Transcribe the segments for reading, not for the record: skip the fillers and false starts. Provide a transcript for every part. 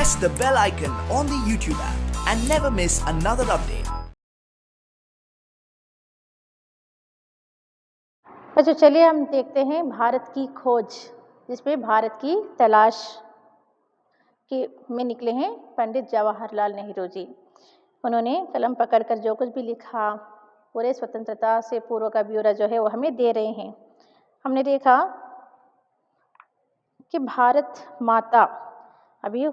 press the bell icon on the YouTube app and never miss another update. अच्छा, चलिए हम देखते हैं भारत की खोज, जिसमें भारत की तलाश के में निकले हैं पंडित जवाहरलाल नेहरू जी। उन्होंने कलम पकड़कर जो कुछ भी लिखा, पूरे स्वतंत्रता से पूर्व का ब्यौरा जो है वो हमें दे रहे हैं। हमने देखा कि भारत माता अभी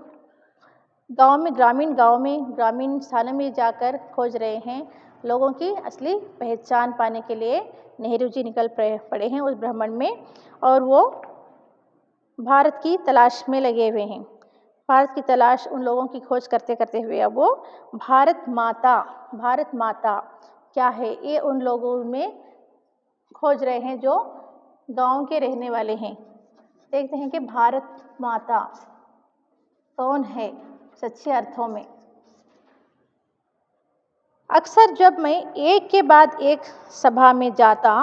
ग्रामीण स्थानों में जाकर खोज रहे हैं। लोगों की असली पहचान पाने के लिए नेहरू जी निकल पड़े हैं उस भ्रमण में, और वो भारत की तलाश में लगे हुए हैं। भारत की तलाश, उन लोगों की खोज करते करते हुए अब वो भारत माता क्या है, ये उन लोगों में खोज रहे हैं जो गांव के रहने वाले हैं। देखते हैं कि भारत माता कौन है सच्चे अर्थों में। अक्सर जब मैं एक के बाद एक सभा में जाता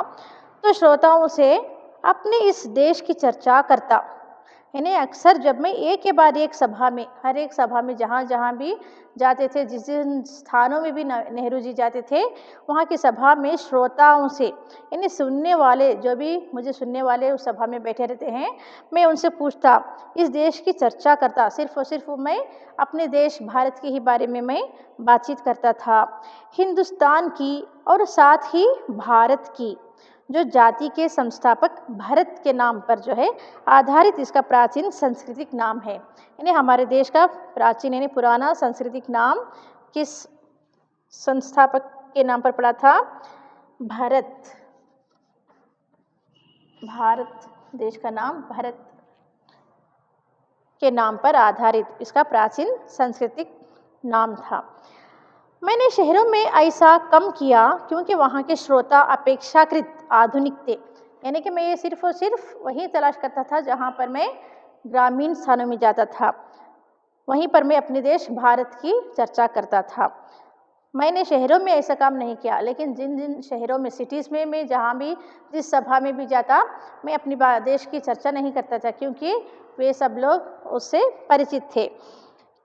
तो श्रोताओं से अपने इस देश की चर्चा करता। यानी अक्सर जब मैं एक के बाद एक सभा में, हर एक सभा में जहाँ भी जाते थे, जिन स्थानों में भी नेहरू जी जाते थे, वहाँ की सभा में श्रोताओं से, यानी सुनने वाले, जो भी मुझे सुनने वाले उस सभा में बैठे रहते हैं, मैं उनसे पूछता, इस देश की चर्चा करता। सिर्फ और सिर्फ मैं अपने देश भारत के ही बारे में मैं बातचीत करता था। हिंदुस्तान की और साथ ही भारत की जो जाति के संस्थापक भरत के नाम पर जो है आधारित इसका प्राचीन सांस्कृतिक नाम है। यानी हमारे देश का प्राचीन यानी पुराना सांस्कृतिक नाम किस संस्थापक के नाम पर पड़ा था? भारत देश का नाम भरत के नाम पर आधारित इसका प्राचीन सांस्कृतिक नाम था। मैंने शहरों में ऐसा कम किया क्योंकि वहाँ के श्रोता अपेक्षाकृत आधुनिक थे। यानी कि मैं ये सिर्फ और सिर्फ वहीं तलाश करता था जहाँ पर मैं ग्रामीण स्थानों में जाता था, वहीं पर मैं अपने देश भारत की चर्चा करता था। मैंने शहरों में ऐसा काम नहीं किया, लेकिन जिन जिन शहरों में, सिटीज़ में मैं जहाँ भी जिस सभा में भी जाता, मैं अपने देश की चर्चा नहीं करता था, क्योंकि वे सब लोग उससे परिचित थे।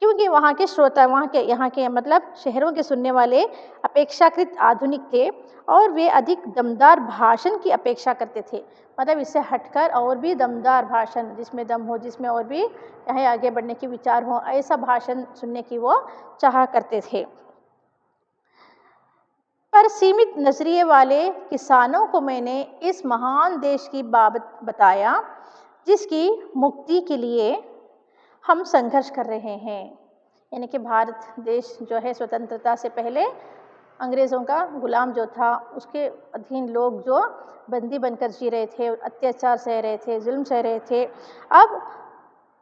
क्योंकि वहाँ के श्रोता, यहाँ के मतलब शहरों के सुनने वाले अपेक्षाकृत आधुनिक थे और वे अधिक दमदार भाषण की अपेक्षा करते थे। मतलब इससे हटकर और भी दमदार भाषण, जिसमें दम हो, जिसमें और भी चाहे आगे बढ़ने के विचार हो, ऐसा भाषण सुनने की वो चाहा करते थे। पर सीमित नजरिए वाले किसानों को मैंने इस महान देश की बाबत बताया, जिसकी मुक्ति के लिए हम संघर्ष कर रहे हैं। यानी कि भारत देश जो है स्वतंत्रता से पहले अंग्रेज़ों का गुलाम जो था, उसके अधीन लोग जो बंदी बनकर जी रहे थे, अत्याचार सह रहे थे, जुल्म सह रहे थे। अब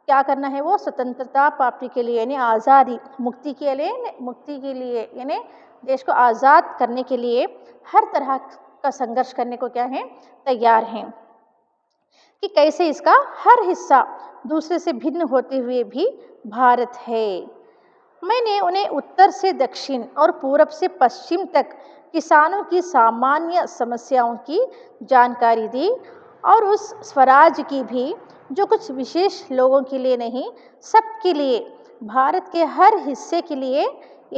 क्या करना है? वो स्वतंत्रता प्राप्ति के लिए, यानी आज़ादी, मुक्ति के लिए, यानी देश को आज़ाद करने के लिए हर तरह का संघर्ष करने को क्या है? तैयार हैं। कि कैसे इसका हर हिस्सा दूसरे से भिन्न होते हुए भी भारत है। मैंने उन्हें उत्तर से दक्षिण और पूरब से पश्चिम तक किसानों की सामान्य समस्याओं की जानकारी दी, और उस स्वराज की भी जो कुछ विशेष लोगों के लिए नहीं, सबके लिए, भारत के हर हिस्से के लिए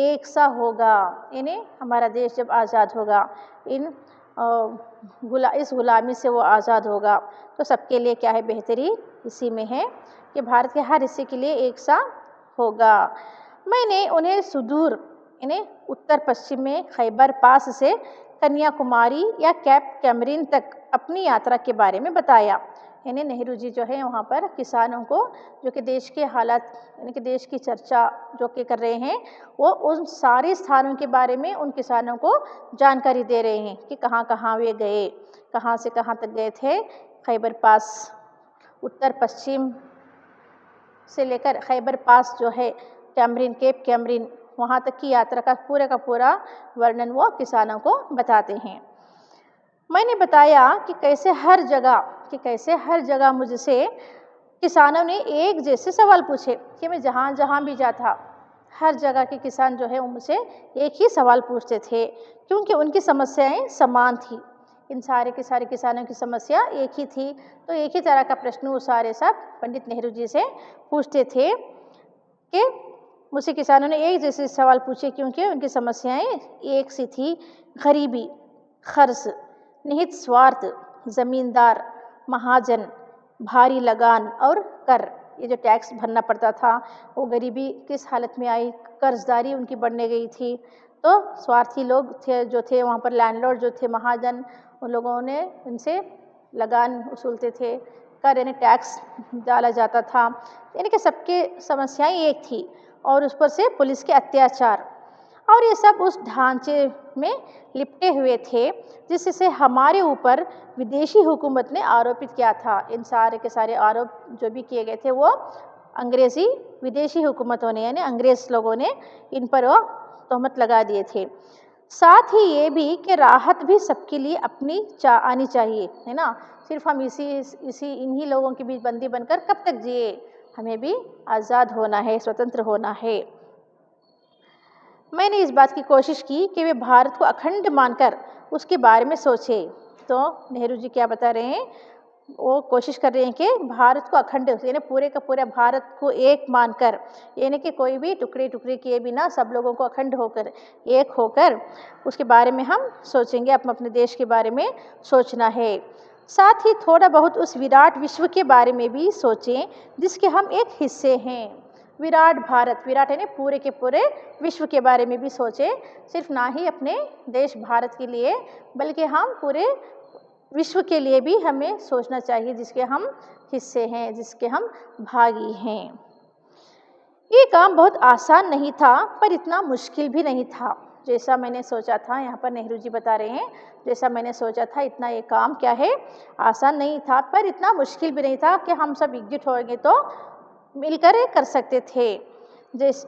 एक सा होगा। यानी हमारा देश जब आज़ाद होगा, इस गुलामी से वो आज़ाद होगा, तो सबके लिए क्या है? बेहतरी इसी में है कि भारत के हर हिस्से के लिए एक सा होगा। मैंने उन्हें सुदूर, यानी उत्तर पश्चिम में खैबर पास से कन्याकुमारी या कैप कैमरीन तक अपनी यात्रा के बारे में बताया। यानी नेहरू जी जो है वहाँ पर किसानों को, जो कि देश के हालात, यानी कि देश की चर्चा जो कि कर रहे हैं, वो उन सारे स्थानों के बारे में उन किसानों को जानकारी दे रहे हैं कि कहाँ कहाँ वे गए, कहाँ से कहाँ तक गए थे। खैबर पास, उत्तर पश्चिम से लेकर खैबर पास जो है कैमरीन, कैप कैमरीन, वहाँ तक की यात्रा का पूरा वर्णन वो किसानों को बताते हैं। मैंने बताया कि कैसे हर जगह मुझसे किसानों ने एक जैसे सवाल पूछे, कि मैं जहाँ भी जाता, हर जगह के किसान जो है वो मुझसे एक ही सवाल पूछते थे, क्योंकि उनकी समस्याएं समान थी। इन सारे के सारे किसानों की समस्या एक ही थी, तो एक ही तरह का प्रश्न वो सारे सब पंडित नेहरू जी से पूछते थे कि मुझसे किसानों ने एक जैसे सवाल पूछे क्योंकि उनकी समस्याएं एक सी थी। गरीबी, खर्च, निहित स्वार्थ, ज़मींदार, महाजन, भारी लगान और कर। ये जो टैक्स भरना पड़ता था, वो गरीबी किस हालत में आई, कर्जदारी उनकी बढ़ने गई थी। तो स्वार्थी लोग थे जो थे वहाँ पर, लैंडलॉर्ड जो थे, महाजन, उन लोगों ने उनसे लगान वसूलते थे, कर यानी टैक्स डाला जाता था। यानी कि सबके समस्याएं एक थी और उस पर से पुलिस के अत्याचार, और ये सब उस ढांचे में लिपटे हुए थे जिससे हमारे ऊपर विदेशी हुकूमत ने आरोपित किया था। इन सारे के सारे आरोप जो भी किए गए थे वो अंग्रेज़ी विदेशी हुकूमतों ने यानी अंग्रेज़ लोगों ने इन पर वो तोहमत लगा दिए थे। साथ ही ये भी कि राहत भी सबके लिए अपनी आनी चाहिए, है ना। सिर्फ हम इसी इन्हीं लोगों के बीच बंदी बनकर कब तक जिए, हमें भी आज़ाद होना है, स्वतंत्र होना है। मैंने इस बात की कोशिश की कि वे भारत को अखंड मानकर उसके बारे में सोचें। तो नेहरू जी क्या बता रहे हैं, वो कोशिश कर रहे हैं कि भारत को अखंड यानी पूरे का पूरा भारत को एक मानकर, यानी कि कोई भी टुकड़े टुकड़े किए बिना सब लोगों को अखंड होकर एक होकर उसके बारे में हम सोचेंगे, अपने देश के बारे में सोचना है। साथ ही थोड़ा बहुत उस विराट विश्व के बारे में भी सोचें जिसके हम एक हिस्से हैं। विराट भारत, विराट यानी पूरे के पूरे विश्व के बारे में भी सोचें, सिर्फ ना ही अपने देश भारत के लिए बल्कि हम पूरे विश्व के लिए भी हमें सोचना चाहिए जिसके हम हिस्से हैं, जिसके हम भागी हैं। ये काम बहुत आसान नहीं था पर इतना मुश्किल भी नहीं था जैसा मैंने सोचा था। यहाँ पर नेहरू जी बता रहे हैं, जैसा मैंने सोचा था इतना ये काम क्या है, आसान नहीं था पर इतना मुश्किल भी नहीं था कि हम सब एकजुट होंगे तो मिलकर कर सकते थे। जैसे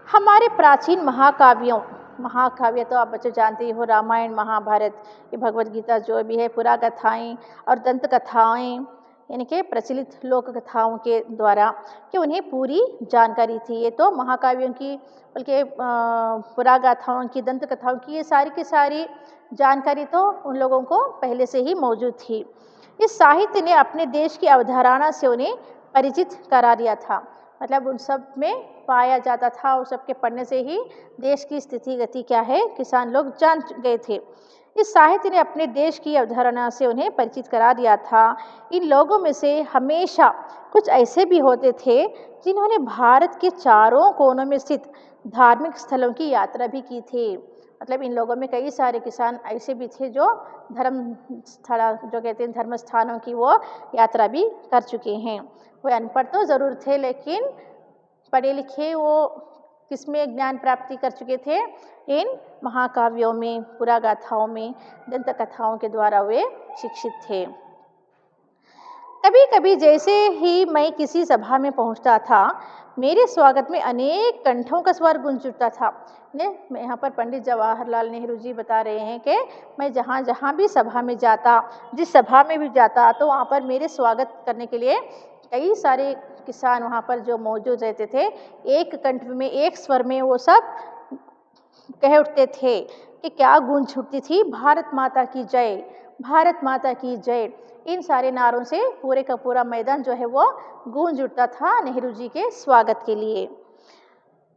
हमारे प्राचीन महाकाव्य तो आप बच्चे जानते ही हो, रामायण, महाभारत, ये भगवद गीता जो भी है, पुरा कथाएँ और दंत कथाएँ यानी कि प्रचलित लोक कथाओं के द्वारा कि उन्हें पूरी जानकारी थी। ये तो महाकाव्यों की बल्कि पुरा गाथाओं की, दंत कथाओं की, ये सारी की सारी जानकारी तो उन लोगों को पहले से ही मौजूद थी। इस साहित्य ने अपने देश की अवधारणा से उन्हें परिचित करा दिया था। मतलब उन सब में पाया जाता था, उस सब के पढ़ने से ही देश की स्थिति गति क्या है किसान लोग जान गए थे। इस साहित्य ने अपने देश की अवधारणा से उन्हें परिचित करा दिया था। इन लोगों में से हमेशा कुछ ऐसे भी होते थे जिन्होंने भारत के चारों कोनों में स्थित धार्मिक स्थलों की यात्रा भी की थी। मतलब इन लोगों में कई सारे किसान ऐसे भी थे जो धर्म स्थानों की वो यात्रा भी कर चुके हैं। वो अनपढ़ तो ज़रूर थे लेकिन पढ़े लिखे वो किसमें ज्ञान प्राप्ति कर चुके थे, इन महाकाव्यों में, पुरा गाथाओं में, दंत कथाओं के द्वारा वे शिक्षित थे। कभी कभी जैसे ही मैं किसी सभा में पहुंचता था, मेरे स्वागत में अनेक कंठों का स्वर गूंज उठता था। यहाँ पर पंडित जवाहरलाल नेहरू जी बता रहे हैं कि मैं जहाँ भी सभा में जाता, जिस सभा में भी जाता, तो वहाँ पर मेरे स्वागत करने के लिए कई सारे किसान वहाँ पर जो मौजूद रहते थे, एक कंठ में, एक स्वर में वो सब कह उठते थे कि क्या गूंज उठती थी, भारत माता की जय, भारत माता की जय। इन सारे नारों से पूरे का पूरा मैदान जो है वो गूंज उठता था नेहरू जी के स्वागत के लिए।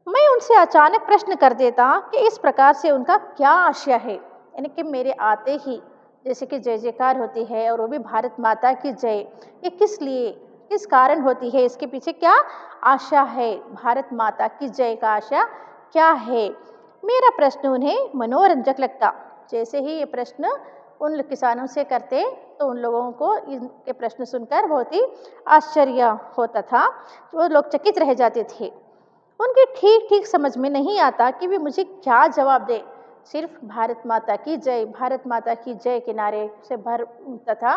मैं उनसे अचानक प्रश्न कर देता कि इस प्रकार से उनका क्या आशय है, यानी कि मेरे आते ही जैसे कि जय जयकार होती है और वो भी भारत माता की जय, ये किस लिए, किस कारण होती है, इसके पीछे क्या आशा है, भारत माता की जय का आशा क्या है। मेरा प्रश्न उन्हें मनोरंजक लगता। जैसे ही ये प्रश्न उन किसानों से करते तो उन लोगों को इनके प्रश्न सुनकर बहुत ही आश्चर्य होता था, तो वो लोग चकित रह जाते थे। उनके ठीक समझ में नहीं आता कि वे मुझे क्या जवाब दें। सिर्फ भारत माता की जय, भारत माता की जय के नारे से भर उठता था।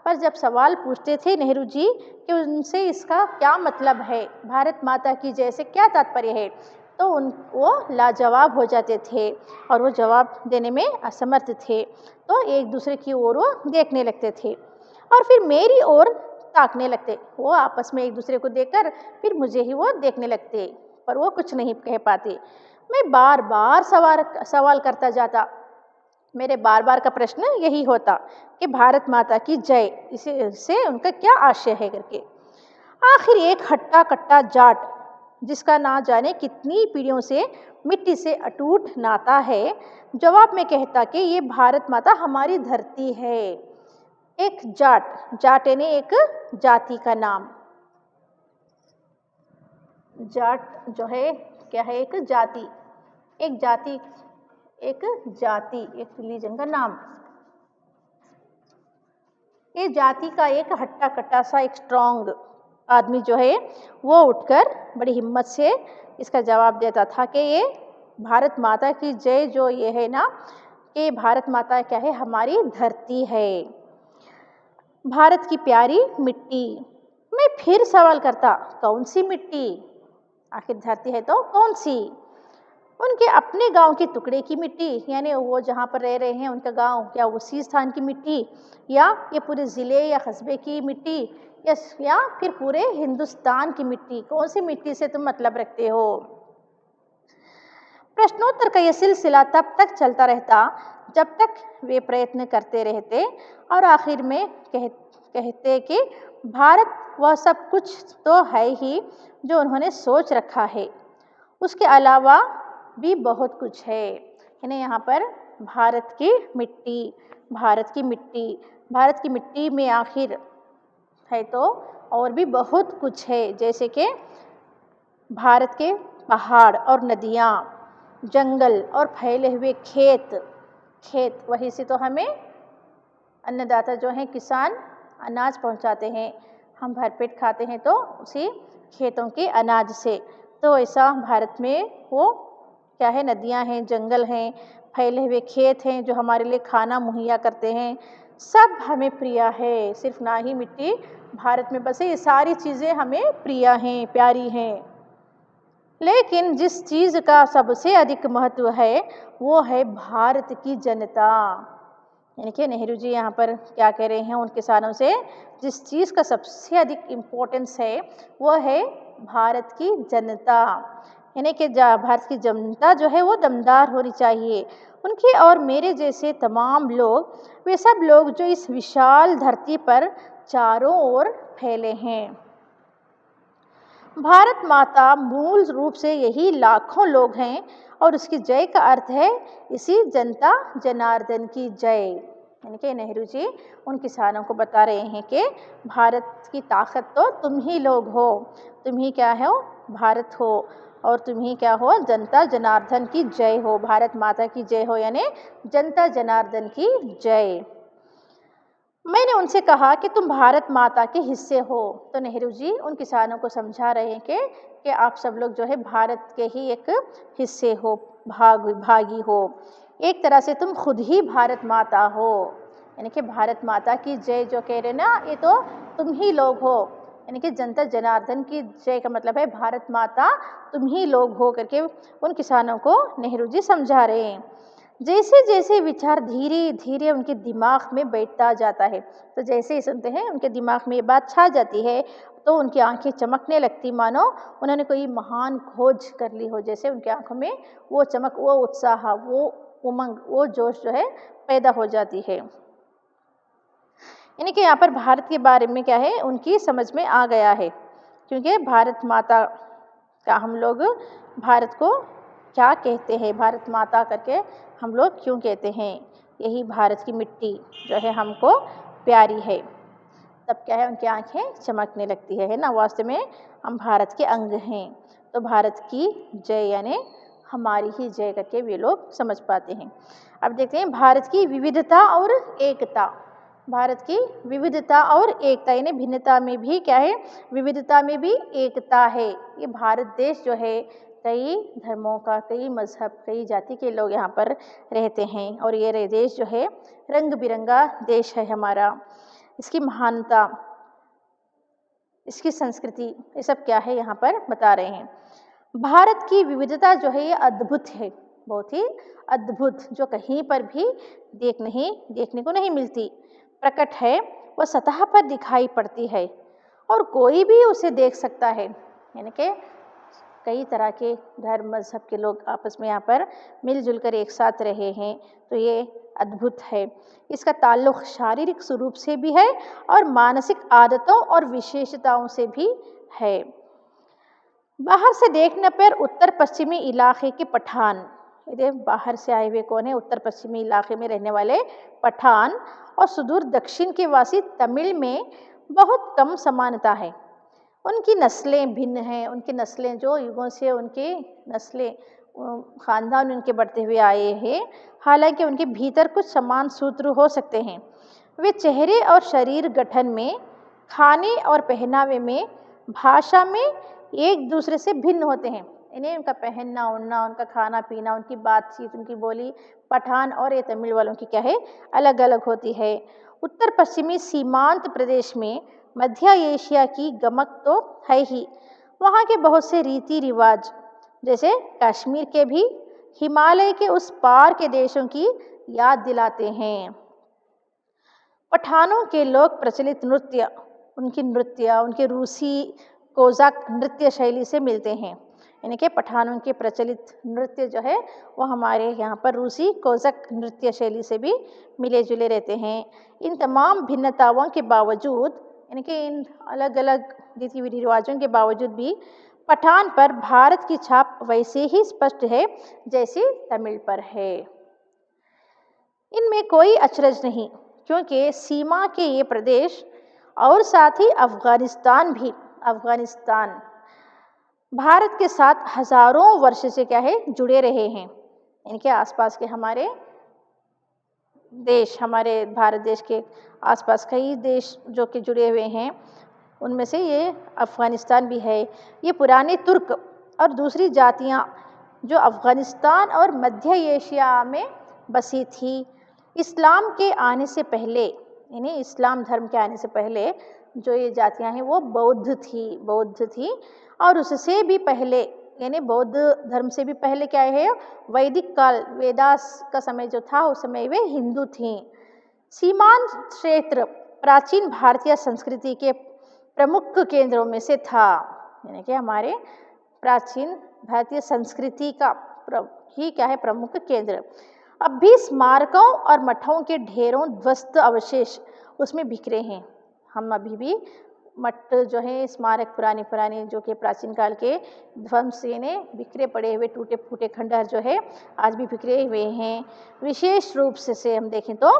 पर जब सवाल पूछते थे नेहरू जी कि उनसे इसका क्या मतलब है, भारत माता की जय से क्या तात्पर्य है, तो वो लाजवाब हो जाते थे और वो जवाब देने में असमर्थ थे। तो एक दूसरे की ओर वो देखने लगते थे और फिर मेरी ओर ताकने लगते। वो आपस में एक दूसरे को देखकर फिर मुझे ही वो देखने लगते, पर वो कुछ नहीं कह पाते। मैं बार बार सवाल करता जाता। मेरे बार बार का प्रश्न यही होता कि भारत माता की जय, इससे उनका क्या आशय है करके। आखिर एक हट्टा कट्टा जाट जिसका ना जाने कितनी पीढ़ियों से मिट्टी से अटूट नाता है, जवाब में कहता कि ये भारत माता हमारी धरती है। एक जाट, जाट यानी एक जाति का नाम। जाट जो है क्या है, एक जाति, एक जाति, एक जाति, एक रिलीजन का नाम। ये जाति का एक हट्टा कट्टा सा एक स्ट्रॉन्ग आदमी जो है वो उठकर बड़ी हिम्मत से इसका जवाब देता था कि ये भारत माता की जय जो ये है ना, कि भारत माता क्या है, हमारी धरती है, भारत की प्यारी मिट्टी। मैं फिर सवाल करता, कौन सी मिट्टी? आखिर धरती है तो कौन सी? उनके अपने गांव के टुकड़े की मिट्टी, यानी वो जहाँ पर रह रहे हैं उनका गांव, क्या उसी स्थान की मिट्टी, या ये पूरे ज़िले या कस्बे की मिट्टी, या फिर पूरे हिंदुस्तान की मिट्टी? कौन सी मिट्टी से तुम मतलब रखते हो? प्रश्नोत्तर का यह सिलसिला तब तक चलता रहता जब तक वे प्रयत्न करते रहते और आखिर में कहते कि भारत वह सब कुछ तो है ही जो उन्होंने सोच रखा है, उसके अलावा भी बहुत कुछ है। यानी यहाँ पर भारत की मिट्टी, भारत की मिट्टी, भारत की मिट्टी में आखिर है तो और भी बहुत कुछ है, जैसे कि भारत के पहाड़ और नदियाँ, जंगल और फैले हुए खेत, खेत वहीं से तो हमें अन्नदाता जो हैं किसान अनाज पहुंचाते हैं, हम भरपेट खाते हैं तो उसी खेतों के अनाज से। तो ऐसा भारत में वो क्या है, नदियां हैं, जंगल हैं, फैले हुए खेत हैं जो हमारे लिए खाना मुहैया करते हैं, सब हमें प्रिय है। सिर्फ ना ही मिट्टी भारत में बसे, ये सारी चीज़ें हमें प्रिय हैं, प्यारी हैं। लेकिन जिस चीज़ का सबसे अधिक महत्व है वो है भारत की जनता। यानी कि नेहरू जी यहाँ पर क्या कह रहे हैं उन किसानों से, जिस चीज़ का सबसे अधिक इम्पोर्टेंस है वो है भारत की जनता। यानी कि भारत की जनता जो है वो दमदार होनी चाहिए। उनके और मेरे जैसे तमाम लोग, वे सब लोग जो इस विशाल धरती पर चारों ओर फैले हैं। भारत माता मूल रूप से यही लाखों लोग हैं और उसकी जय का अर्थ है इसी जनता जनार्दन की जय। यानी कि नेहरू जी उन किसानों को बता रहे हैं कि भारत की ताकत तो तुम ही लोग हो, तुम ही क्या हो, भारत हो, और तुम ही क्या हो, जनता जनार्दन की जय हो, भारत माता की जय हो, यानी जनता जनार्दन की जय। मैंने उनसे कहा कि तुम भारत माता के हिस्से हो। तो नेहरू जी उन किसानों को समझा रहे हैं कि आप सब लोग जो है भारत के ही एक हिस्से हो, भागी हो, एक तरह से तुम खुद ही भारत माता हो। यानी कि भारत माता की जय जो कह रहे ना, ये तो तुम ही लोग हो, यानी कि जनता जनार्दन की जय का मतलब है भारत माता तुम ही लोग हो करके उन किसानों को नेहरू जी समझा रहे हैं। जैसे जैसे विचार धीरे धीरे उनके दिमाग में बैठता जाता है, तो जैसे ही सुनते हैं उनके दिमाग में ये बात छा जाती है, तो उनकी आंखें चमकने लगती मानो उन्होंने कोई महान खोज कर ली हो। जैसे उनकी आंखों में वो चमक, वो उत्साह, वो उमंग, वो जोश जो है पैदा हो जाती है। यानी कि यहाँ पर भारत के बारे में क्या है, उनकी समझ में आ गया है, क्योंकि भारत माता का हम लोग भारत को क्या कहते हैं, भारत माता करके हम लोग क्यों कहते हैं, यही भारत की मिट्टी जो है हमको प्यारी है। तब क्या है, उनकी आंखें चमकने लगती है ना, वास्तव में हम भारत के अंग हैं। तो भारत की जय यानी हमारी ही जय करके वे लोग समझ पाते हैं। अब देखते हैं भारत की विविधता और एकता। भारत की विविधता और एकता यानी भिन्नता में भी क्या है, विविधता में भी एकता है। ये भारत देश जो है कई धर्मों का, कई मजहब, कई जाति के लोग यहाँ पर रहते हैं, और ये देश जो है रंग बिरंगा देश है हमारा। इसकी महानता, इसकी संस्कृति, ये सब क्या है यहाँ पर बता रहे हैं। भारत की विविधता जो है ये अद्भुत है, बहुत ही अद्भुत, जो कहीं पर भी देखने को नहीं मिलती। प्रकट है, वह सतह पर दिखाई पड़ती है और कोई भी उसे देख सकता है। यानी कि कई तरह के धर्म मजहब के लोग आपस में यहाँ पर मिलजुल कर एक साथ रहे हैं, तो ये अद्भुत है। इसका ताल्लुक़ शारीरिक स्वरूप से भी है और मानसिक आदतों और विशेषताओं से भी है। बाहर से देखने पर उत्तर पश्चिमी इलाके के पठान, ये बाहर से आए हुए कौन है, उत्तर पश्चिमी इलाके में रहने वाले पठान और सुदूर दक्षिण के वासी तमिल में बहुत कम समानता है। उनकी नस्लें भिन्न हैं, उनकी नस्लें जो युगों से उनकी नस्लें ख़ानदान उनके बढ़ते हुए आए हैं, हालांकि उनके भीतर कुछ समान सूत्र हो सकते हैं। वे चेहरे और शरीर गठन में, खाने और पहनावे में, भाषा में एक दूसरे से भिन्न होते हैं। इन्हें उनका पहनना ओढ़ना, उनका खाना पीना, उनकी बातचीत, उनकी बोली पठान और ये तमिल वालों की क्या है, अलग अलग होती है। उत्तर पश्चिमी सीमांत प्रदेश में मध्य एशिया की गमक तो है ही, वहाँ के बहुत से रीति रिवाज जैसे कश्मीर के भी हिमालय के उस पार के देशों की याद दिलाते हैं। पठानों के लोक प्रचलित नृत्य, उनके रूसी कोजाक नृत्य शैली से मिलते हैं। यानी कि पठानों के प्रचलित नृत्य जो है वो हमारे यहाँ पर रूसी कोजाक नृत्य शैली से भी मिले जुले रहते हैं। इन तमाम भिन्नताओं के बावजूद, यानी कि इन अलग अलग रीति रिवाजों के बावजूद भी पठान पर भारत की छाप वैसे ही स्पष्ट है जैसे तमिल पर है। इनमें कोई अचरज नहीं, क्योंकि सीमा के ये प्रदेश और साथ ही अफगानिस्तान भारत के साथ हजारों वर्ष से क्या है, जुड़े रहे हैं। इनके आसपास के हमारे देश, हमारे भारत देश के आसपास कई देश जो कि जुड़े हुए हैं, उनमें से ये अफ़गानिस्तान भी है। ये पुराने तुर्क और दूसरी जातियाँ जो अफ़गानिस्तान और मध्य एशिया में बसी थी, इस्लाम के आने से पहले, यानी इस्लाम धर्म के आने से पहले जो ये जातियाँ हैं वो बौद्ध थी। और उससे भी पहले, यानी बौद्ध धर्म से भी पहले क्या है, वैदिक काल, वेदास का समय जो था उस समय वे हिंदू थीं। सीमांत क्षेत्र प्राचीन भारतीय संस्कृति के प्रमुख केंद्रों में से था, यानी कि हमारे प्राचीन भारतीय संस्कृति का ही क्या है, प्रमुख केंद्र। अब भी स्मारकों और मठों के ढेरों ध्वस्त अवशेष उसमें बिखरे हैं। हम अभी भी मठ जो है, स्मारक पुराने जो कि प्राचीन काल के ध्वंस ने बिखरे पड़े हुए टूटे फूटे खंडहर जो है आज भी बिखरे हुए हैं। विशेष रूप से हम देखें तो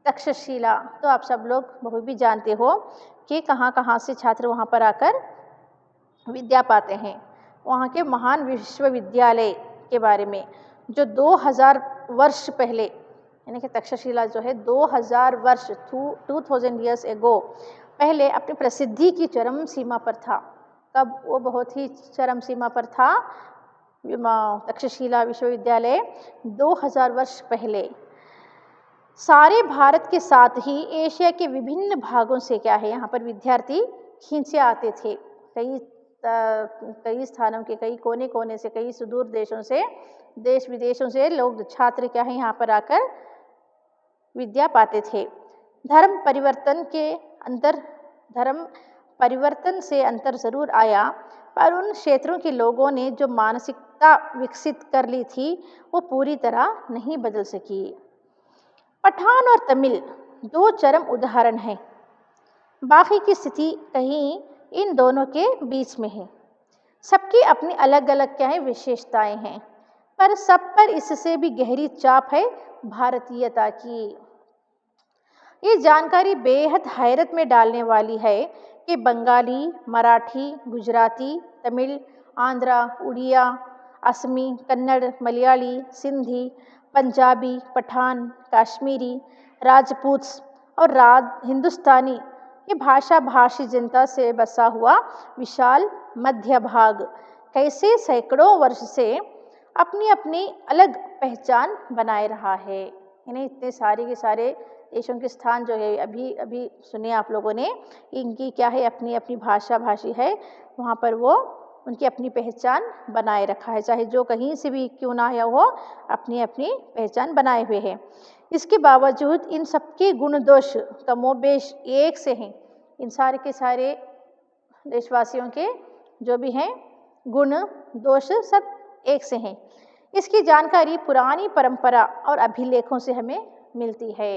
तक्षशिला तो आप सब लोग बहुत भी जानते हो कि कहाँ से छात्र वहाँ पर आकर विद्या पाते हैं। वहाँ के महान विश्वविद्यालय के बारे में जो 2000 वर्ष पहले, यानी कि तक्षशिला जो है 2000 वर्ष 2000 ईयर्स एगो पहले अपनी प्रसिद्धि की चरम सीमा पर था। कब वो बहुत ही चरम सीमा पर था तक्षशिला विश्वविद्यालय? 2000 वर्ष पहले। सारे भारत के साथ ही एशिया के विभिन्न भागों से क्या है, यहाँ पर विद्यार्थी खींचे आते थे। कई स्थानों के, कई कोने से, कई सुदूर देशों से, देश विदेशों से लोग, छात्र क्या है, यहाँ पर आकर विद्या पाते थे। धर्म परिवर्तन से अंतर जरूर आया, पर उन क्षेत्रों के लोगों ने जो मानसिकता विकसित कर ली थी वो पूरी तरह नहीं बदल सकी। पठान और तमिल दो चरम उदाहरण हैं। बाकी की स्थिति कहीं इन दोनों के बीच में है। सबकी अपनी अलग अलग क्या है, विशेषताएं हैं, पर सब पर इससे भी गहरी छाप है भारतीयता की। ये जानकारी बेहद हैरत में डालने वाली है कि बंगाली, मराठी, गुजराती, तमिल, आंध्रा, उड़िया, असमी, कन्नड़, मलयाली, सिंधी, पंजाबी, पठान, कश्मीरी, राजपूत और हिंदुस्तानी, ये भाषी जनता से बसा हुआ विशाल मध्य भाग कैसे सैकड़ों वर्ष से अपनी अपनी अलग पहचान बनाए रहा है। यानी इतने सारे के सारे देशों के स्थान जो है, अभी सुने आप लोगों ने, इनकी क्या है, अपनी अपनी भाषी है, वहाँ पर वो उनकी अपनी पहचान बनाए रखा है। चाहे जो कहीं से भी क्यों ना आया हो, अपनी अपनी पहचान बनाए हुए हैं। इसके बावजूद इन सबके गुण दोष कमोबेश एक से हैं। इन सारे के सारे देशवासियों के जो भी हैं गुण दोष सब एक से हैं। इसकी जानकारी पुरानी परंपरा और अभिलेखों से हमें मिलती है।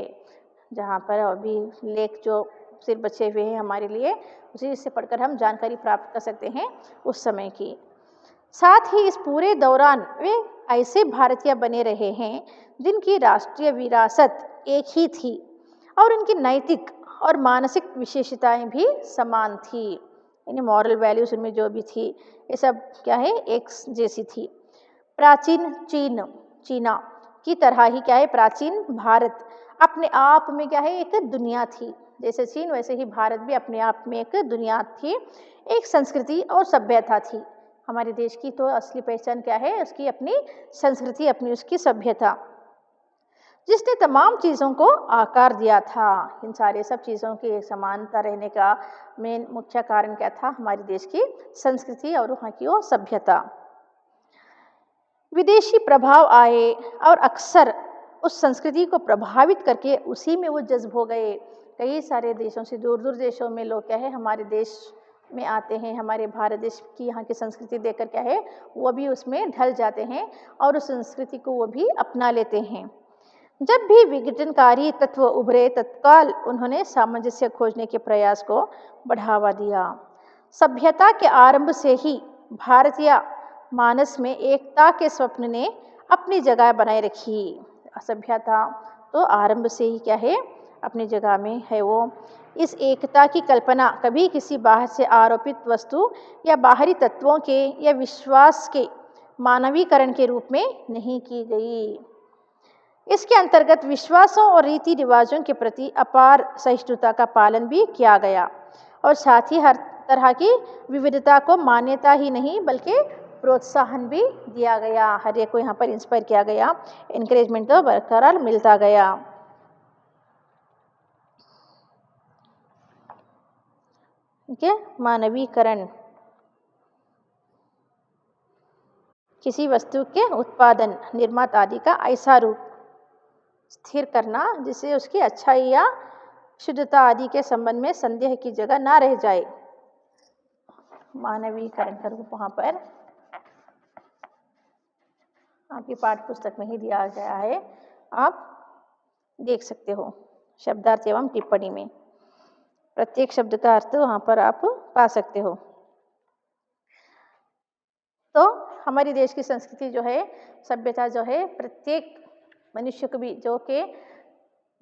जहाँ पर अभी लेख जो सिर्फ बचे हुए हैं हमारे लिए, उसी से पढ़कर हम जानकारी प्राप्त कर सकते हैं उस समय की। साथ ही इस पूरे दौरान वे ऐसे भारतीय बने रहे हैं जिनकी राष्ट्रीय विरासत एक ही थी और उनकी नैतिक और मानसिक विशेषताएं भी समान थी, यानी मॉरल वैल्यूज उनमें जो भी थी ये सब क्या है, एक जैसी थी। प्राचीन चीना की तरह ही क्या है, प्राचीन भारत अपने आप में क्या है, एक दुनिया थी। जैसे चीन वैसे ही भारत भी अपने आप में एक दुनिया थी, एक संस्कृति और सभ्यता थी। हमारे देश की तो असली पहचान क्या है, उसकी अपनी संस्कृति, अपनी उसकी सभ्यता, जिसने तमाम चीज़ों को आकार दिया था। इन सारे सब चीज़ों की एक समानता रहने का मेन मुख्य कारण क्या था, हमारे देश की संस्कृति और वहाँ की वो सभ्यता। विदेशी प्रभाव आए और अक्सर उस संस्कृति को प्रभावित करके उसी में वो जज्ब हो गए। कई सारे देशों से, दूर दूर देशों में लोग क्या है हमारे देश में आते हैं, हमारे भारत देश की यहाँ की संस्कृति देखकर क्या है वो भी उसमें ढल जाते हैं और उस संस्कृति को वो भी अपना लेते हैं। जब भी विघटनकारी तत्व उभरे तत्काल उन्होंने सामंजस्य खोजने के प्रयास को बढ़ावा दिया। सभ्यता के आरंभ से ही भारतीय मानस में एकता के स्वप्न ने अपनी जगह बनाए रखी। सभ्यता तो आरंभ से ही क्या है, अपनी जगह में है। वो इस एकता की कल्पना कभी किसी बाहर से आरोपित वस्तु या बाहरी तत्वों के या विश्वास के मानवीकरण के रूप में नहीं की गई। इसके अंतर्गत विश्वासों और रीति रिवाजों के प्रति अपार सहिष्णुता का पालन भी किया गया और साथ ही हर तरह की विविधता को मान्यता ही नहीं बल्कि प्रोत्साहन भी दिया गया। हर एक को यहाँ पर इंस्पायर किया गया, इनकरेजमेंट तो बरकरार मिलता गया। ठीक है, मानवीकरण किसी वस्तु के उत्पादन, निर्माण आदि का ऐसा रूप स्थिर करना जिससे उसकी अच्छाई या शुद्धता आदि के संबंध में संदेह की जगह ना रह जाए। मानवीकरण का रूप वहाँ पर आपकी पाठ्य पुस्तक में ही दिया गया है, आप देख सकते हो शब्दार्थ एवं टिप्पणी में। प्रत्येक शब्द का अर्थ वहाँ पर आप पा सकते हो। तो हमारी देश की संस्कृति जो है, सभ्यता जो है, प्रत्येक मनुष्य को भी जो कि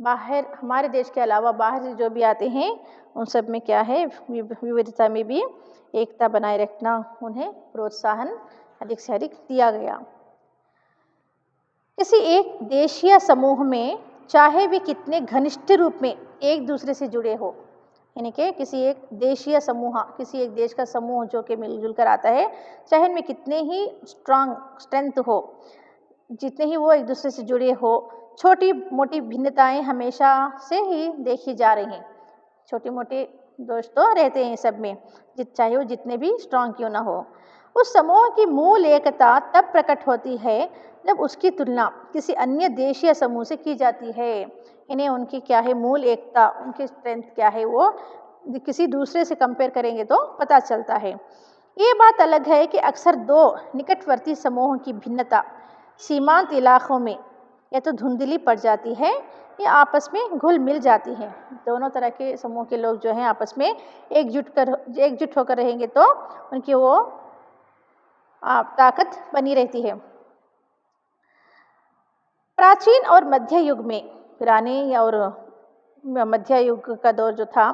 बाहर हमारे देश के अलावा बाहर से जो भी आते हैं उन सब में क्या है, विविधता में भी एकता बनाए रखना, उन्हें प्रोत्साहन अधिक से अधिक दिया गया। किसी एक देश या समूह में चाहे वे कितने घनिष्ठ रूप में एक दूसरे से जुड़े हो, यानी कि किसी एक देश या समूह, किसी एक देश का समूह जो कि मिलजुल कर आता है, चाहे इनमें कितने ही स्ट्रेंथ हो, जितने ही वो एक दूसरे से जुड़े हो, छोटी मोटी भिन्नताएं हमेशा से ही देखी जा रही हैं। छोटे मोटे दोष तो रहते हैं सब में, चाहे वो जितने भी स्ट्रांग क्यों ना हो। उस समूह की मूल एकता तब प्रकट होती है जब उसकी तुलना किसी अन्य देश या समूह से की जाती है। इन्हें उनकी क्या है मूल एकता, उनकी स्ट्रेंथ क्या है, वो किसी दूसरे से कंपेयर करेंगे तो पता चलता है। ये बात अलग है कि अक्सर दो निकटवर्ती समूहों की भिन्नता सीमांत इलाकों में या तो धुंधली पड़ जाती है या आपस में घुल मिल जाती है। दोनों तरह के समूह के लोग जो हैं आपस में एकजुट होकर रहेंगे तो उनकी वो ताकत बनी रहती है। प्राचीन और मध्य युग में, पुराने और मध्य युग का दौर जो था,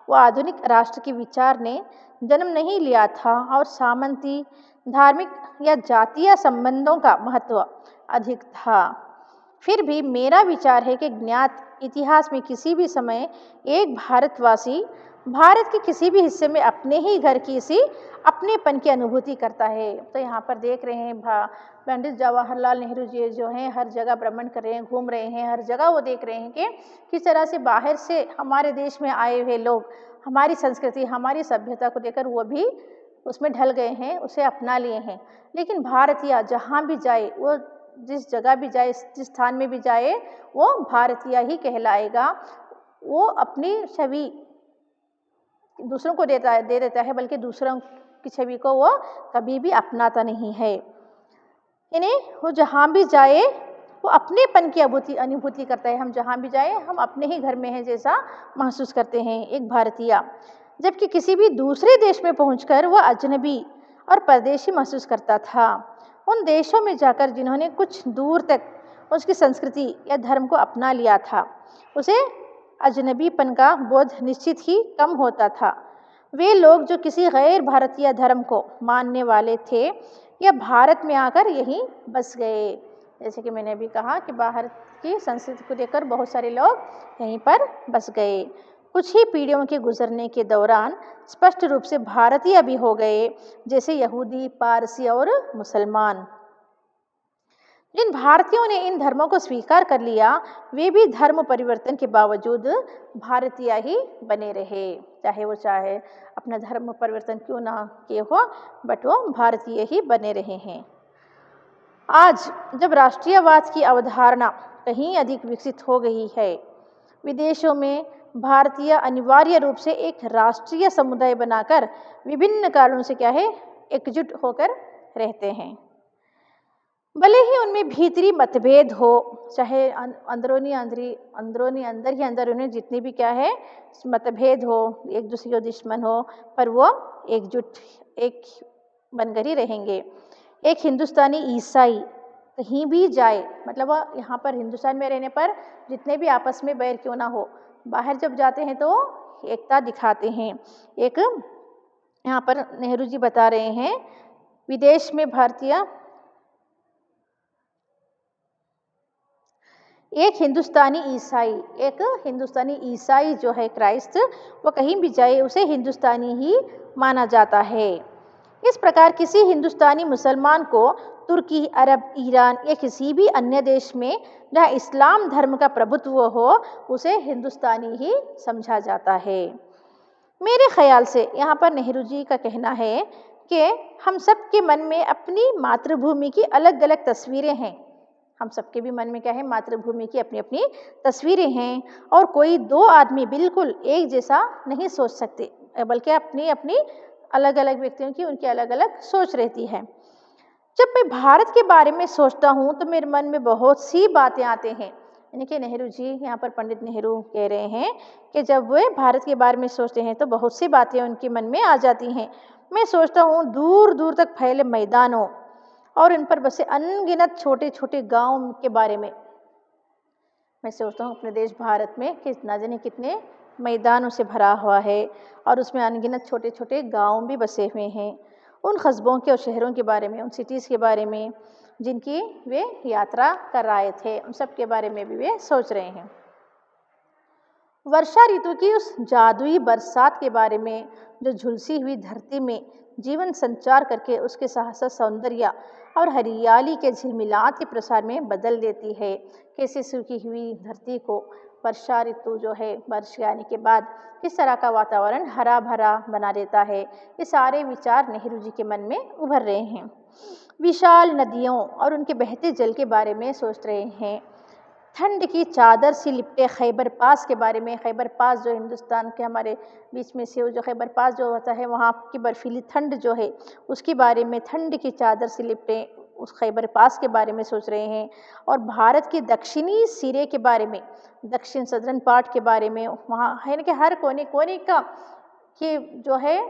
वो आधुनिक राष्ट्र के विचार ने जन्म नहीं लिया था और सामंती, धार्मिक या जातीय संबंधों का महत्व अधिक था। फिर भी मेरा विचार है कि ज्ञात इतिहास में किसी भी समय एक भारतवासी भारत के किसी भी हिस्से में अपने ही घर की इसी अपनेपन की अनुभूति करता है। तो यहाँ पर देख रहे हैं पंडित जवाहरलाल नेहरू जी जो हैं हर जगह भ्रमण कर रहे हैं, घूम रहे हैं, हर जगह वो देख रहे हैं कि किस तरह से बाहर से हमारे देश में आए हुए लोग हमारी संस्कृति, हमारी सभ्यता को देखकर वो भी उसमें ढल गए हैं, उसे अपना लिए हैं। लेकिन भारतीय जहाँ भी जाए, वो जिस जगह भी जाए, जिस स्थान में भी जाए, वो भारतीय ही कहलाएगा। वो अपनी छवि दूसरों को दे देता है, बल्कि दूसरों की छवि को वो कभी भी अपनाता नहीं है। इन्हें वो जहाँ भी जाए वो अपनेपन की अनुभूति करता है। हम जहाँ भी जाएं हम अपने ही घर में हैं जैसा महसूस करते हैं एक भारतीय, जबकि किसी भी दूसरे देश में पहुंचकर वह अजनबी और परदेशी महसूस करता था। उन देशों में जाकर जिन्होंने कुछ दूर तक उसकी संस्कृति या धर्म को अपना लिया था, उसे अजनबीपन का बोध निश्चित ही कम होता था। वे लोग जो किसी गैर भारतीय धर्म को मानने वाले थे या भारत में आकर यहीं बस गए। जैसे कि मैंने अभी कहा कि बाहर की संस्कृति को लेकर बहुत सारे लोग यहीं पर बस गए। कुछ ही पीढ़ियों के गुजरने के दौरान स्पष्ट रूप से भारतीय भी हो गए, जैसे यहूदी, पारसी और मुसलमान। जिन भारतीयों ने इन धर्मों को स्वीकार कर लिया, वे भी धर्म परिवर्तन के बावजूद भारतीय ही बने रहे। चाहे अपना धर्म परिवर्तन क्यों ना किए हो, बट वो भारतीय ही बने रहे हैं। आज जब राष्ट्रीयवाद की अवधारणा कहीं अधिक विकसित हो गई है, विदेशों में भारतीय अनिवार्य रूप से एक राष्ट्रीय समुदाय बनाकर विभिन्न कारणों से एकजुट होकर रहते हैं। भले ही उनमें भीतरी मतभेद हो, चाहे अंदर उन्हें जितनी भी मतभेद हो, एक दूसरे के दुश्मन हो, पर वो एक बनकर ही रहेंगे। एक हिंदुस्तानी ईसाई कहीं भी जाए, मतलब वह यहाँ पर हिंदुस्तान में रहने पर जितने भी आपस में बैर क्यों ना हो, बाहर जब जाते हैं तो एकता दिखाते हैं। एक यहाँ पर नेहरू जी बता रहे हैं, विदेश में एक हिंदुस्तानी ईसाई जो है क्राइस्ट, वो कहीं भी जाए उसे हिंदुस्तानी ही माना जाता है। इस प्रकार किसी हिंदुस्तानी मुसलमान को तुर्की, अरब, ईरान या किसी भी अन्य देश में जहाँ इस्लाम धर्म का प्रभुत्व हो, उसे हिंदुस्तानी ही समझा जाता है। मेरे ख्याल से यहाँ पर नेहरू जी का कहना है कि हम सबके मन में अपनी मातृभूमि की अलग अलग तस्वीरें हैं। हम सबके भी मन में मातृभूमि की अपनी अपनी तस्वीरें हैं, और कोई दो आदमी बिल्कुल एक जैसा नहीं सोच सकते, बल्कि अपनी अपनी अलग अलग व्यक्तियों की उनकी अलग अलग सोच रहती है। जब मैं भारत के बारे में सोचता हूँ तो मेरे मन में बहुत सी बातें आते हैं। यानी कि नेहरू जी, यहाँ पर पंडित नेहरू कह रहे हैं कि जब वे भारत के बारे में सोचते हैं तो बहुत सी बातें उनके मन में आ जाती हैं। मैं सोचता हूँ दूर दूर तक फैले मैदानों और इन पर बसे अनगिनत छोटे छोटे गांव के बारे में। मैं सोचता हूँ अपने देश भारत में कि ना जाने कितने मैदानों से भरा हुआ है और उसमें अनगिनत छोटे छोटे गांव भी बसे हुए हैं। उन कस्बों के और शहरों के बारे में, उन सिटीज़ के बारे में जिनकी वे यात्रा कर रहे थे, उन सब के बारे में भी वे सोच रहे हैं। वर्षा ऋतु की उस जादुई बरसात के बारे में जो झुलसी हुई धरती में जीवन संचार करके उसके साहस, सौंदर्य और हरियाली के झिलमिलाते प्रसार में बदल देती है। कैसे सूखी हुई धरती को वर्षा ऋतु जो है, बारिश आने के बाद किस तरह का वातावरण हरा भरा बना देता है, ये सारे विचार नेहरू जी के मन में उभर रहे हैं। विशाल नदियों और उनके बहते जल के बारे में सोच रहे हैं। ठंड की चादर से लिपटे खैबर पास के बारे में, खैबर पास जो हिंदुस्तान के हमारे बीच में से जो खैबर पास जो होता है, वहाँ की बर्फीली ठंड जो है उसके बारे में, ठंड की चादर से लिपटे उस खैबर पास के बारे में सोच रहे हैं। और भारत के दक्षिणी सिरे के बारे में, दक्षिण सदर्न पार्ट के बारे में, वहाँ है ना कि हर कोने कोने का कि जो है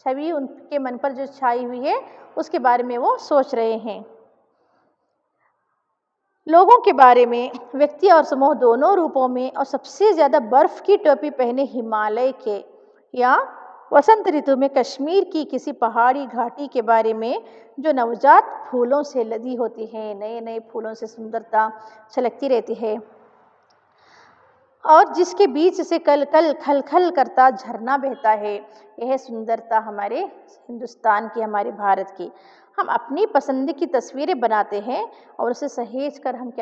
छवि उनके मन पर जो छाई हुई है उसके बारे में वो सोच रहे हैं। लोगों के बारे में, व्यक्ति और समूह दोनों रूपों में, और सबसे ज़्यादा बर्फ़ की टोपी पहने हिमालय के या वसंत ऋतु में कश्मीर की किसी पहाड़ी घाटी के बारे में जो नवजात फूलों से लदी होती है, नए नए फूलों से सुंदरता छलकती रहती है, और जिसके बीच से कल कल खल खल करता झरना बहता है। यह सुंदरता हमारे हिंदुस्तान की, हमारे भारत की। हम अपनी पसंद की तस्वीरें बनाते हैं और उसे सहेज कर हम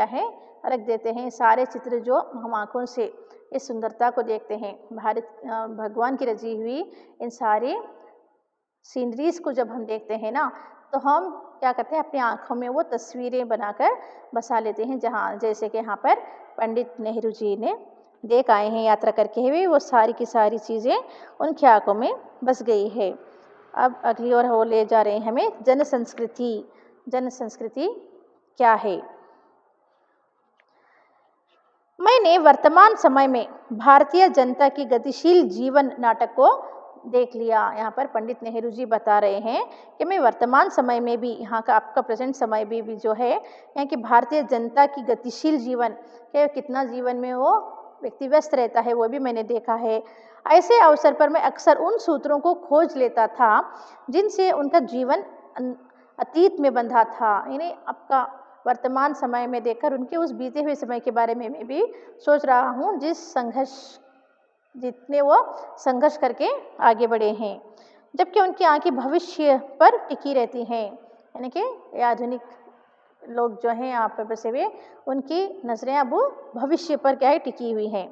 रख देते हैं। सारे चित्र जो हम आँखों से इस सुंदरता को देखते हैं, भगवान की रची हुई इन सारे सीनरीज को जब हम देखते हैं ना, तो हम क्या करते हैं, अपनी आँखों में वो तस्वीरें बनाकर बसा लेते हैं। जैसे कि यहाँ पर पंडित नेहरू जी ने देख आए हैं यात्रा करके हुए, वो सारी की सारी चीज़ें उनकी आँखों में बस गई है। अब अगली ओर वो ले जा रहे हैं हमें जन संस्कृति। जन संस्कृति क्या है? मैंने वर्तमान समय में भारतीय जनता की गतिशील जीवन नाटक को देख लिया। यहाँ पर पंडित नेहरू जी बता रहे हैं कि मैं वर्तमान समय में भी, यहाँ का आपका प्रेजेंट समय भी जो है, यहाँ की भारतीय जनता की गतिशील जीवन के कितना जीवन में वो व्यक्ति व्यस्त रहता है, वो भी मैंने देखा है। ऐसे अवसर पर मैं अक्सर उन सूत्रों को खोज लेता था जिनसे उनका जीवन अतीत में बंधा था। यानी आपका वर्तमान समय में देखकर उनके उस बीते हुए समय के बारे में मैं भी सोच रहा हूँ, जितने वो संघर्ष करके आगे बढ़े हैं, जबकि उनकी आंखें भविष्य पर टिकी रहती हैं। यानी कि आधुनिक लोग जो हैं यहाँ पर बसे हुए, उनकी नजरें अब भविष्य पर क्या है, टिकी हुई हैं,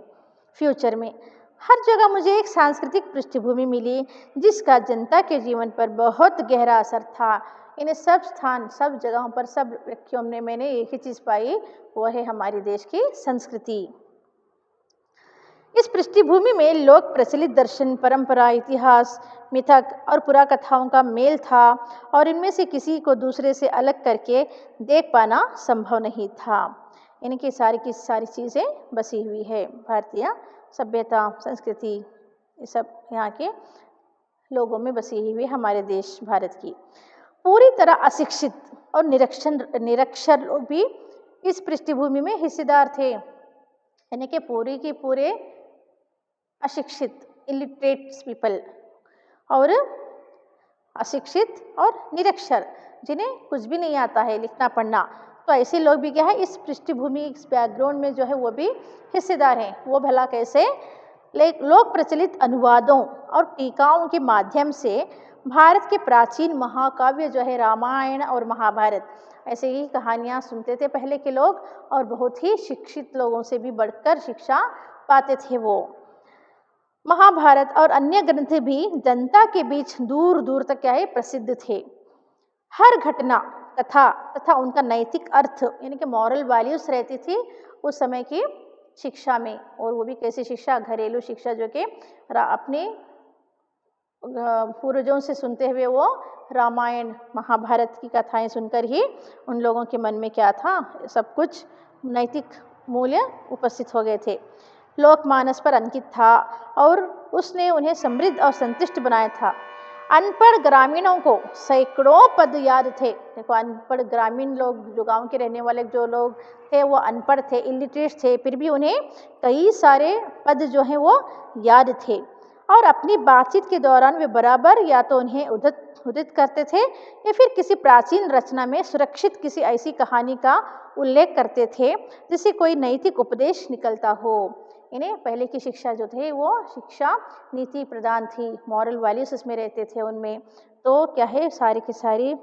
फ्यूचर में। हर जगह मुझे एक सांस्कृतिक पृष्ठभूमि मिली जिसका जनता के जीवन पर बहुत गहरा असर था। इन्हें सब स्थान, सब जगहों पर, सब व्यक्तियों में मैंने एक ही चीज़ पाई, वो है हमारे देश की संस्कृति। इस पृष्ठभूमि में लोक प्रचलित दर्शन, परंपरा, इतिहास, मिथक और पुराकथाओं का मेल था और इनमें से किसी को दूसरे से अलग करके देख पाना संभव नहीं था। इनकी सारी की सारी चीज़ें बसी हुई है, भारतीय सभ्यता, संस्कृति, ये सब यहाँ के लोगों में बसी हुई है हमारे देश भारत की। पूरी तरह अशिक्षित और निरक्षर लोग भी इस पृष्ठभूमि में हिस्सेदार थे। यानी कि पूरे के पूरे अशिक्षित, इलिटरेट पीपल, और अशिक्षित और निरक्षर, जिन्हें कुछ भी नहीं आता है लिखना पढ़ना, तो ऐसे लोग भी क्या है, इस पृष्ठभूमि, इस बैकग्राउंड में जो है वो भी हिस्सेदार हैं। वो भला कैसे? लोक प्रचलित अनुवादों और टीकाओं के माध्यम से भारत के प्राचीन महाकाव्य जो है रामायण और महाभारत, ऐसे ही कहानियाँ सुनते थे पहले के लोग, और बहुत ही शिक्षित लोगों से भी बढ़कर शिक्षा पाते थे वो। महाभारत और अन्य ग्रंथ भी जनता के बीच दूर दूर तक क्या है, प्रसिद्ध थे। हर घटना, कथा तथा उनका नैतिक अर्थ, यानी कि मॉरल वैल्यूज रहती थी उस समय की शिक्षा में। और वो भी कैसी शिक्षा? घरेलू शिक्षा, जो कि अपने पूर्वजों से सुनते हुए वो रामायण महाभारत की कथाएं सुनकर ही उन लोगों के मन में क्या था, सब कुछ नैतिक मूल्य उपस्थित हो गए थे। लोकमानस पर अंकित था और उसने उन्हें समृद्ध और संतुष्ट बनाया था। अनपढ़ ग्रामीणों को सैकड़ों पद याद थे। देखो, अनपढ़ ग्रामीण लोग, जो गांव के रहने वाले जो लोग थे, वो अनपढ़ थे, इलिटरेट थे, फिर भी उन्हें कई सारे पद जो हैं वो याद थे। और अपनी बातचीत के दौरान वे बराबर या तो उन्हें उद्धृत करते थे या फिर किसी प्राचीन रचना में सुरक्षित किसी ऐसी कहानी का उल्लेख करते थे जिससे कोई नैतिक उपदेश निकलता हो। इन्हें पहले की शिक्षा जो थे वो शिक्षा नीति प्रधान थी, मॉरल वैल्यूज इसमें रहते थे उनमें। तो क्या है, सारी की सारी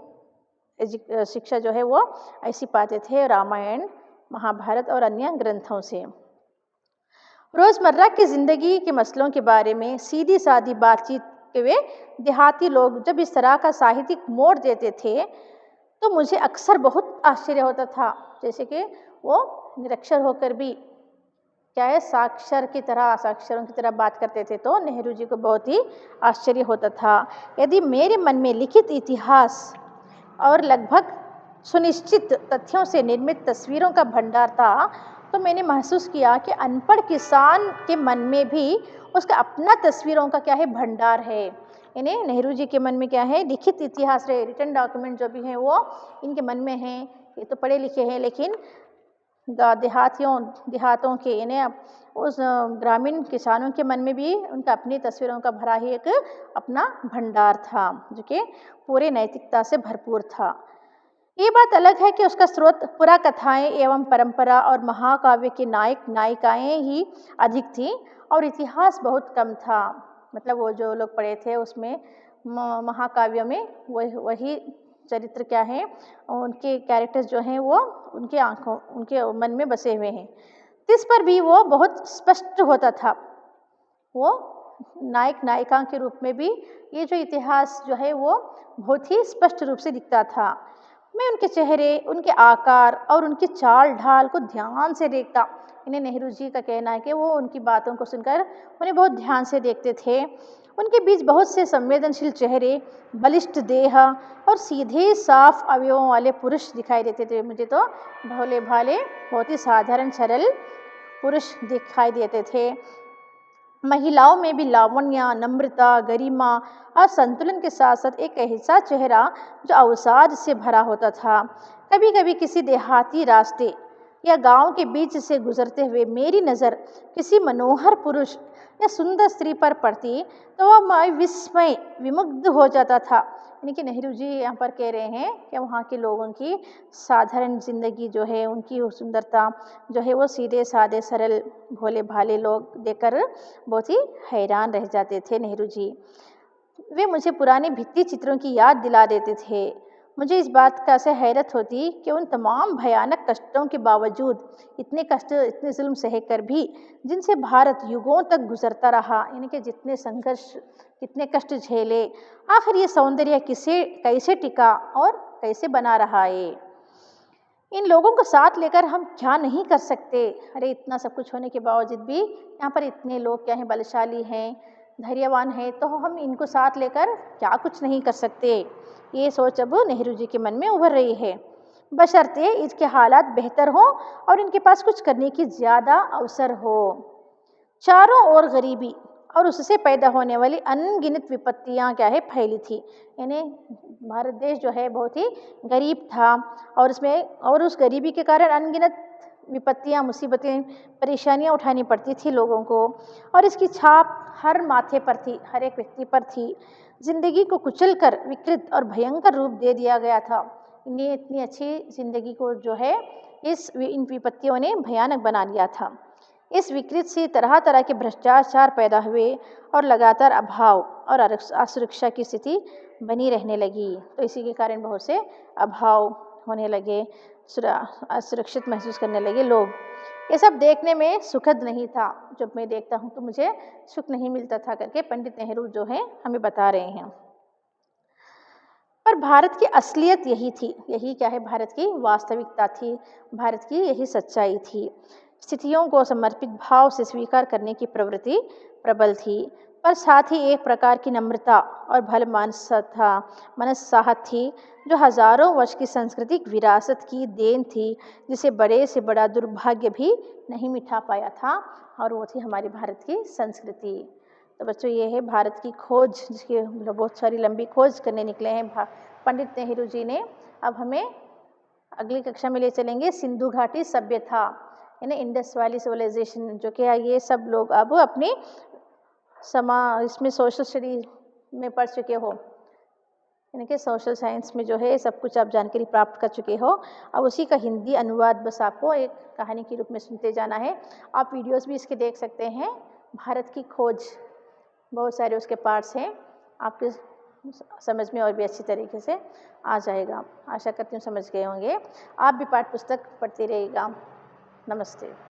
शिक्षा जो है वो ऐसी पाते थे रामायण, महाभारत और अन्य ग्रंथों से। रोज़मर्रा की ज़िंदगी के मसलों के बारे में सीधी सादी बातचीत के वे देहाती लोग जब इस तरह का साहित्यिक मोड़ देते थे तो मुझे अक्सर बहुत आश्चर्य होता था। जैसे कि वो निरक्षर होकर भी क्या है, साक्षरों की तरह बात करते थे, तो नेहरू जी को बहुत ही आश्चर्य होता था। यदि मेरे मन में लिखित इतिहास और लगभग सुनिश्चित तथ्यों से निर्मित तस्वीरों का भंडार था, तो मैंने महसूस किया कि अनपढ़ किसान के मन में भी उसका अपना तस्वीरों का क्या है, भंडार है। इन्हें नेहरू जी के मन में क्या है, लिखित इतिहास रहे, रिटन डॉक्यूमेंट जो भी हैं वो इनके मन में हैं। ये तो पढ़े लिखे हैं, लेकिन देहातों के, इन्हें उस ग्रामीण किसानों के मन में भी उनका अपनी तस्वीरों का भरा ही एक अपना भंडार था, जो कि पूरे नैतिकता से भरपूर था। ये बात अलग है कि उसका स्रोत पुरा कथाएं एवं परंपरा और महाकाव्य के नायक नायिकाएं ही अधिक थी और इतिहास बहुत कम था। मतलब वो जो लोग पढ़े थे उसमें महाकाव्यों में वही चरित्र क्या है, उनके कैरेक्टर्स जो हैं वो उनके मन में बसे हुए हैं। इस पर भी वो बहुत स्पष्ट होता था। वो नायक नायिका के रूप में भी ये जो इतिहास जो है वो बहुत ही स्पष्ट रूप से दिखता था। मैं उनके चेहरे, उनके आकार और उनकी चाल ढाल को ध्यान से देखता। इन्हें नेहरू जी का कहना है कि वो उनकी बातों को सुनकर उन्हें बहुत ध्यान से देखते थे। उनके बीच बहुत से संवेदनशील चेहरे, बलिष्ठ देह और सीधे साफ अवयवों वाले पुरुष दिखाई देते थे। मुझे तो भोले भाले, बहुत ही साधारण सरल पुरुष दिखाई देते थे। महिलाओं में भी लावण्य, नम्रता, गरिमा और संतुलन के साथ साथ एक ऐसा चेहरा जो अवसाद से भरा होता था। कभी कभी किसी देहाती रास्ते या गांव के बीच से गुजरते हुए मेरी नज़र किसी मनोहर पुरुष या सुंदर स्त्री पर पड़ती तो वह मैं विस्मय विमुग्ध हो जाता था। यानी कि नेहरू जी यहाँ पर कह रहे हैं कि वहाँ के लोगों की साधारण जिंदगी जो है, उनकी वो सुंदरता जो है, वो सीधे साधे सरल भोले भाले लोग देखकर बहुत ही हैरान रह जाते थे नेहरू जी। वे मुझे पुराने भित्ति चित्रों की याद दिला देते थे। मुझे इस बात का से हैरत होती कि उन तमाम भयानक कष्टों के बावजूद, इतने कष्ट, इतने जुल्म सहकर भी जिनसे भारत युगों तक गुजरता रहा, यानी कि जितने संघर्ष, कितने कष्ट झेले, आखिर ये सौंदर्य कैसे टिका और कैसे बना रहा है। इन लोगों को साथ लेकर हम क्या नहीं कर सकते। अरे इतना सब कुछ होने के बावजूद भी यहाँ पर इतने लोग क्या हैं, बलशाली हैं, धैर्यवान हैं, तो हम इनको साथ लेकर क्या कुछ नहीं कर सकते। ये सोच अब नेहरू जी के मन में उभर रही है, बशर्ते इसके हालात बेहतर हों और इनके पास कुछ करने की ज़्यादा अवसर हो। चारों ओर गरीबी और उससे पैदा होने वाली अनगिनत विपत्तियां क्या है, फैली थी। यानी भारत देश जो है बहुत ही गरीब था और उस गरीबी के कारण अनगिनत विपत्तियां, मुसीबतें, परेशानियां उठानी पड़ती थी लोगों को, और इसकी छाप हर माथे पर थी, हर एक व्यक्ति पर थी। जिंदगी को कुचलकर विकृत और भयंकर रूप दे दिया गया था। इन्हें इतनी अच्छी जिंदगी को जो है इन विपत्तियों ने भयानक बना लिया था। इस विकृत से तरह तरह के भ्रष्टाचार पैदा हुए और लगातार अभाव और असुरक्षा की स्थिति बनी रहने लगी। तो इसी के कारण बहुत से अभाव होने लगे, असुरक्षित महसूस करने लगे लोग। ये सब देखने में सुखद नहीं था। जब मैं देखता हूँ तो मुझे सुख नहीं मिलता था करके पंडित नेहरू जो है हमें बता रहे हैं। पर भारत की असलियत यही थी, यही क्या है, भारत की वास्तविकता थी, भारत की यही सच्चाई थी। स्थितियों को समर्पित भाव से स्वीकार करने की प्रवृत्ति प्रबल थी, पर साथ ही एक प्रकार की नम्रता और भल मनसाहत थी जो हजारों वर्ष की सांस्कृतिक विरासत की देन थी, जिसे बड़े से बड़ा दुर्भाग्य भी नहीं मिटा पाया था, और वो थी हमारी भारत की संस्कृति। तो बच्चों, ये है भारत की खोज, जिसकी बहुत सारी लंबी खोज करने निकले हैं पंडित नेहरू जी ने। अब हमें अगली कक्षा में ले चलेंगे सिंधु घाटी सभ्यता, यानी इंडस वैली सिविलाइजेशन, जो कि ये सब लोग अब अपनी इसमें सोशल स्टडी में पढ़ चुके हो, यानी कि सोशल साइंस में जो है सब कुछ आप जानकारी प्राप्त कर चुके हो। अब उसी का हिंदी अनुवाद बस आपको एक कहानी के रूप में सुनते जाना है। आप वीडियोस भी इसके देख सकते हैं। भारत की खोज, बहुत सारे उसके पार्ट्स हैं, आपके समझ में और भी अच्छी तरीके से आ जाएगा। आशा करती हूँ समझ गए होंगे। आप भी पाठ्य पुस्तक पढ़ते रहिएगा। नमस्ते।